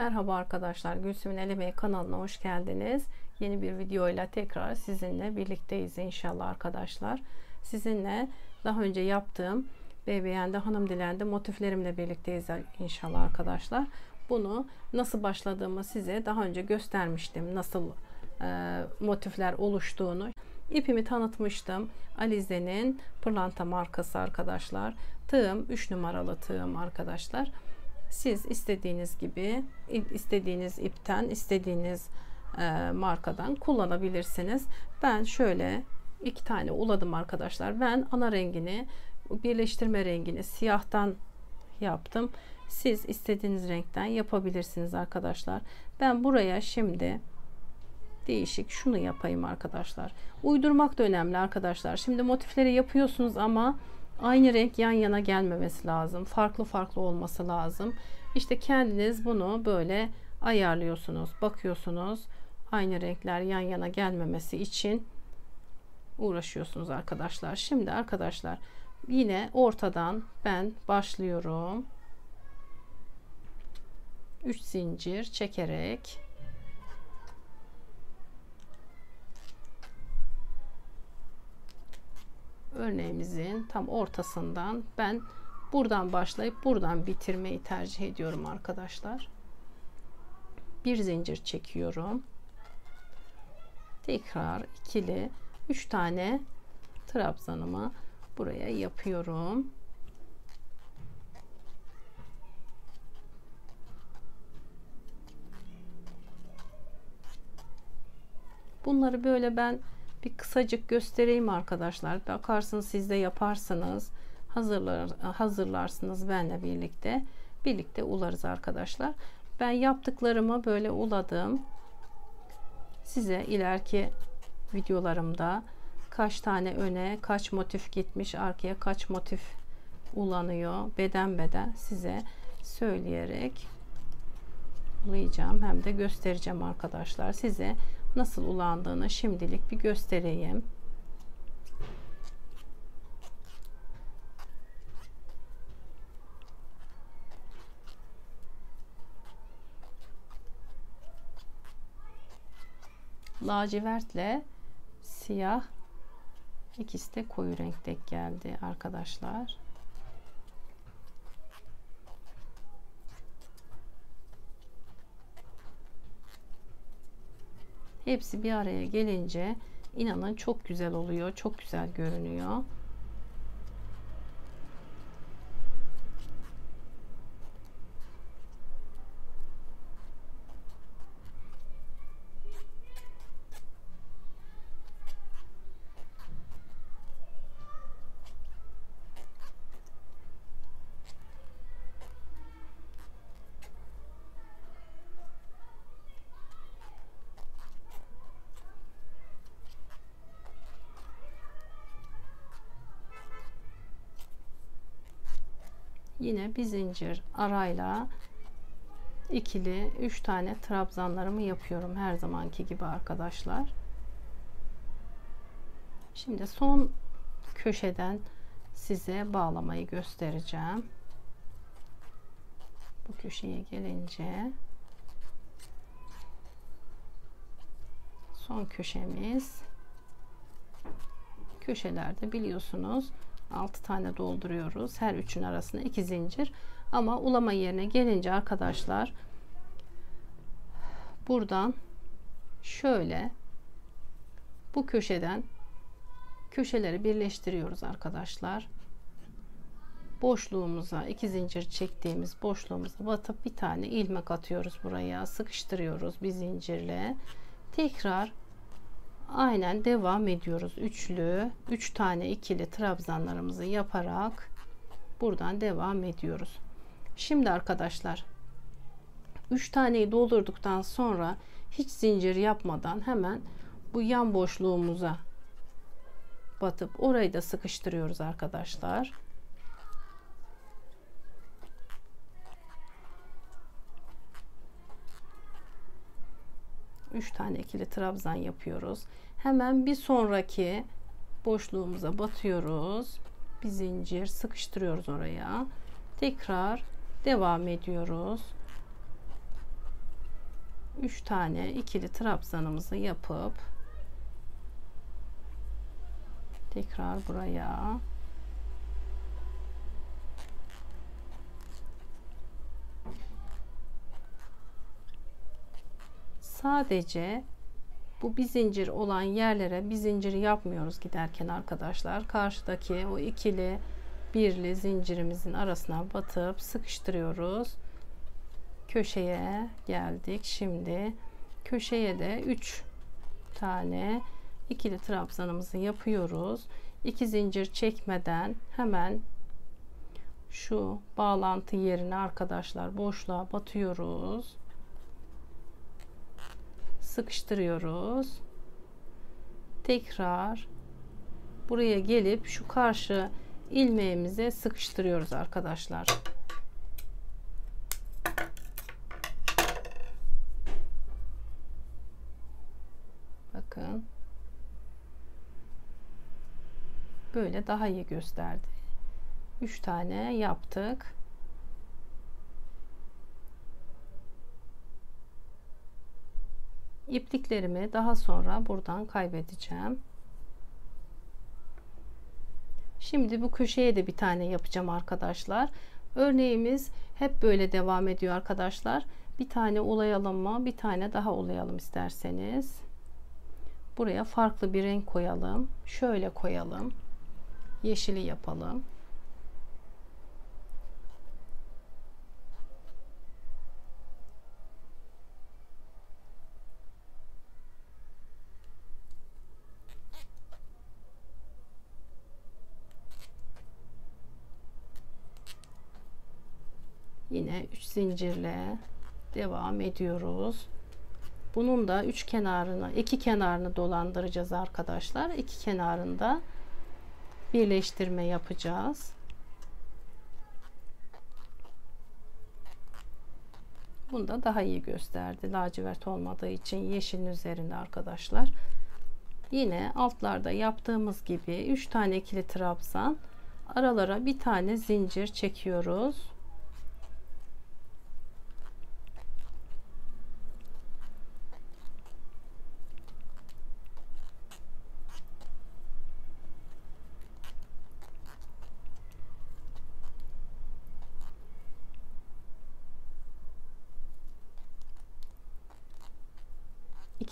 Merhaba arkadaşlar, Gülsüm'ün El Emeği kanalına hoş geldiniz. Yeni bir videoyla tekrar sizinle birlikteyiz inşallah arkadaşlar. Sizinle daha önce yaptığım BBN'de hanım dilendi motiflerimle birlikteyiz inşallah arkadaşlar. Bunu nasıl başladığımı size daha önce göstermiştim. Nasıl motifler oluştuğunu. İpimi tanıtmıştım. Alize'nin pırlanta markası arkadaşlar. Tığım 3 numaralı tığım arkadaşlar. Siz istediğiniz gibi, istediğiniz ipten, istediğiniz markadan kullanabilirsiniz. Ben şöyle 2 tane uladım arkadaşlar. Ben ana rengini, birleştirme rengini siyahtan yaptım. Siz istediğiniz renkten yapabilirsiniz arkadaşlar. Ben buraya şimdi değişik şunu yapayım arkadaşlar. Uydurmak da önemli arkadaşlar. Şimdi motifleri yapıyorsunuz ama aynı renk yan yana gelmemesi lazım. Farklı farklı olması lazım. İşte kendiniz bunu böyle ayarlıyorsunuz. Bakıyorsunuz. Aynı renkler yan yana gelmemesi için uğraşıyorsunuz arkadaşlar. Şimdi arkadaşlar yine ortadan ben başlıyorum. 3 zincir çekerek örneğimizin tam ortasından ben buradan başlayıp buradan bitirmeyi tercih ediyorum arkadaşlar. Bir zincir çekiyorum. Tekrar ikili 3 tane trabzanımı buraya yapıyorum. Bunları böyle ben bir kısacık göstereyim arkadaşlar. Bakarsınız siz de yaparsınız. Hazırlarsınız benle birlikte. Birlikte ularız arkadaşlar. Ben yaptıklarımı böyle uladım. Size ileriki videolarımda kaç tane öne, kaç motif gitmiş, arkaya kaç motif ulanıyor, beden beden size söyleyerek ulayacağım. Hem de göstereceğim arkadaşlar. Size nasıl ulandığını şimdilik bir göstereyim. Lacivertle siyah ikisi de koyu renk denk geldi arkadaşlar. Hepsi bir araya gelince inanın çok güzel oluyor. Çok güzel görünüyor. Yine bir zincir arayla ikili 3 tane trabzanlarımı yapıyorum her zamanki gibi arkadaşlar. Şimdi son köşeden size bağlamayı göstereceğim. Bu köşeye gelince son köşemiz, köşelerde biliyorsunuz 6 tane dolduruyoruz. Her üçün arasına 2 zincir. Ama ulama yerine gelince arkadaşlar buradan şöyle bu köşeden köşeleri birleştiriyoruz arkadaşlar. Boşluğumuza 2 zincir çektiğimiz boşluğumuza batıp bir tane ilmek atıyoruz buraya. Sıkıştırıyoruz bir zincirle. Tekrar aynen devam ediyoruz. Üçlü 3 tane ikili trabzanlarımızı yaparak buradan devam ediyoruz. Şimdi arkadaşlar 3 taneyi doldurduktan sonra hiç zincir yapmadan hemen bu yan boşluğumuza batıp orayı da sıkıştırıyoruz arkadaşlar. Üç tane ikili trabzan yapıyoruz. Hemen bir sonraki boşluğumuza batıyoruz. Bir zincir sıkıştırıyoruz oraya. Tekrar devam ediyoruz. 3 tane ikili trabzanımızı yapıp tekrar buraya sadece bu bir zincir olan yerlere bir zincir yapmıyoruz giderken arkadaşlar. Karşıdaki o ikili birli zincirimizin arasına batıp sıkıştırıyoruz. Köşeye geldik. Şimdi köşeye de 3 tane ikili trabzanımızı yapıyoruz. 2 zincir çekmeden hemen şu bağlantı yerine arkadaşlar boşluğa batıyoruz. Sıkıştırıyoruz. Tekrar buraya gelip şu karşı ilmeğimize sıkıştırıyoruz arkadaşlar. Bakın. Böyle daha iyi gösterdi. 3 tane yaptık. İpliklerimi daha sonra buradan kaybedeceğim. Şimdi bu köşeye de bir tane yapacağım arkadaşlar. Örneğimiz hep böyle devam ediyor arkadaşlar. Bir tane olayalım mı? Bir tane daha olayalım isterseniz. Buraya farklı bir renk koyalım. Şöyle koyalım. Yeşili yapalım. Yine 3 zincirle devam ediyoruz. Bunun da iki kenarını dolandıracağız arkadaşlar. İki kenarında birleştirme yapacağız. Bunda daha iyi gösterdi. Lacivert olmadığı için yeşilin üzerinde arkadaşlar. Yine altlarda yaptığımız gibi 3 tane ikili trabzan, aralara bir tane zincir çekiyoruz.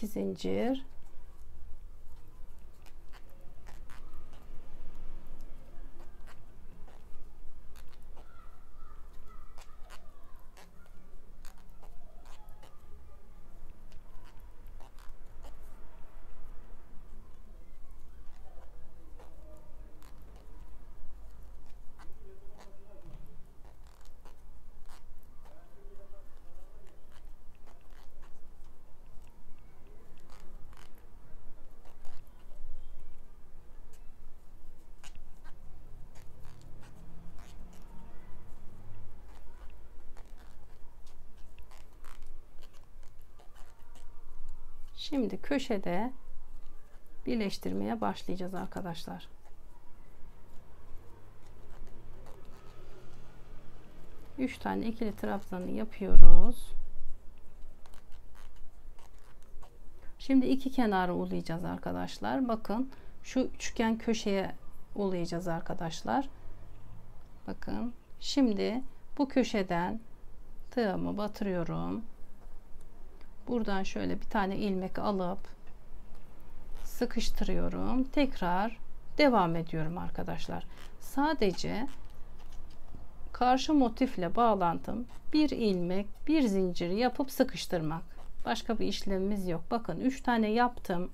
İki zincir, şimdi köşede birleştirmeye başlayacağız arkadaşlar. Üç tane ikili trabzanı yapıyoruz. Şimdi iki kenarı ulayacağız arkadaşlar. Bakın şu üçgen köşeye ulayacağız arkadaşlar. Bakın şimdi bu köşeden tığımı batırıyorum. Buradan şöyle bir tane ilmek alıp sıkıştırıyorum. Tekrar devam ediyorum arkadaşlar. Sadece karşı motifle bağlantım bir ilmek, bir zincir yapıp sıkıştırmak. Başka bir işlemimiz yok. Bakın 3 tane yaptım.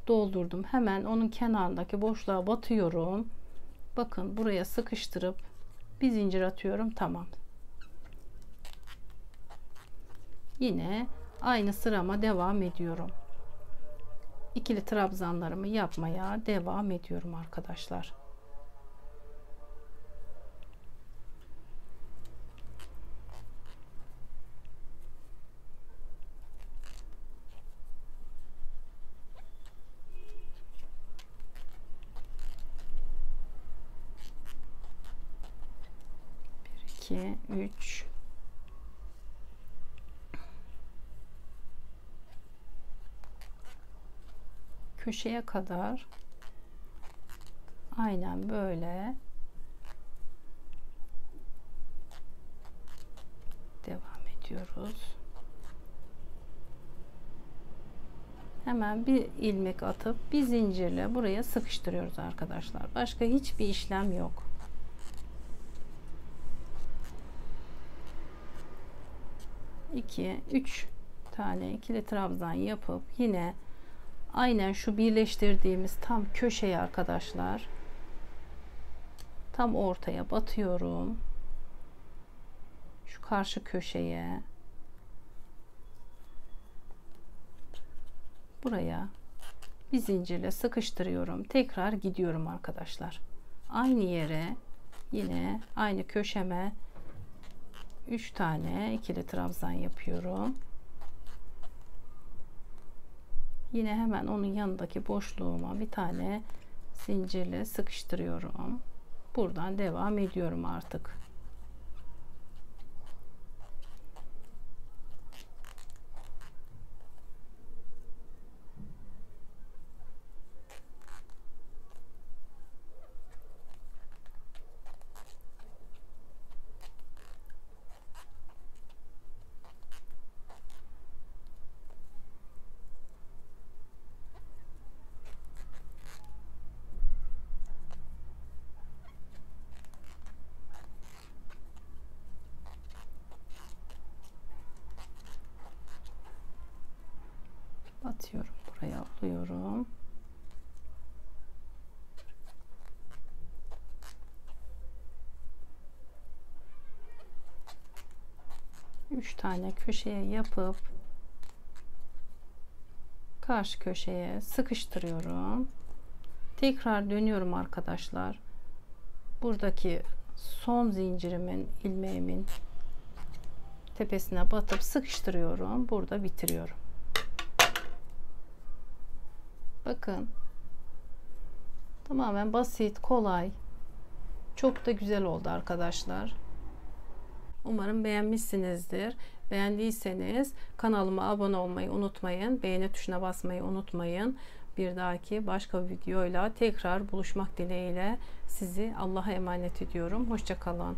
Doldurdum. Hemen onun kenarındaki boşluğa batıyorum. Bakın buraya sıkıştırıp bir zincir atıyorum. Tamam. Yine aynı sırama devam ediyorum. İkili trabzanlarımı yapmaya devam ediyorum arkadaşlar. Bir, iki, üç. köşeye kadar aynen böyle devam ediyoruz. Hemen bir ilmek atıp bir zincirle buraya sıkıştırıyoruz arkadaşlar. Başka hiçbir işlem yok. Üç tane ikili trabzan yapıp yine aynen şu birleştirdiğimiz tam köşeye arkadaşlar, tam ortaya batıyorum. Şu karşı köşeye, buraya bir zincirle sıkıştırıyorum. Tekrar gidiyorum arkadaşlar. Aynı yere, yine aynı köşeme 3 tane ikili trabzan yapıyorum. Yine hemen onun yanındaki boşluğuma bir tane zincirle sıkıştırıyorum. Buradan devam ediyorum artık. Batıyorum, buraya alıyorum. Üç tane köşeye yapıp karşı köşeye sıkıştırıyorum. Tekrar dönüyorum arkadaşlar. Buradaki son zincirimin, ilmeğimin tepesine batıp sıkıştırıyorum. Burada bitiriyorum. Bakın, tamamen basit, kolay, çok da güzel oldu arkadaşlar. Umarım beğenmişsinizdir. Beğendiyseniz kanalıma abone olmayı unutmayın. Beğeni tuşuna basmayı unutmayın. Bir dahaki başka bir videoyla tekrar buluşmak dileğiyle sizi Allah'a emanet ediyorum. Hoşça kalın.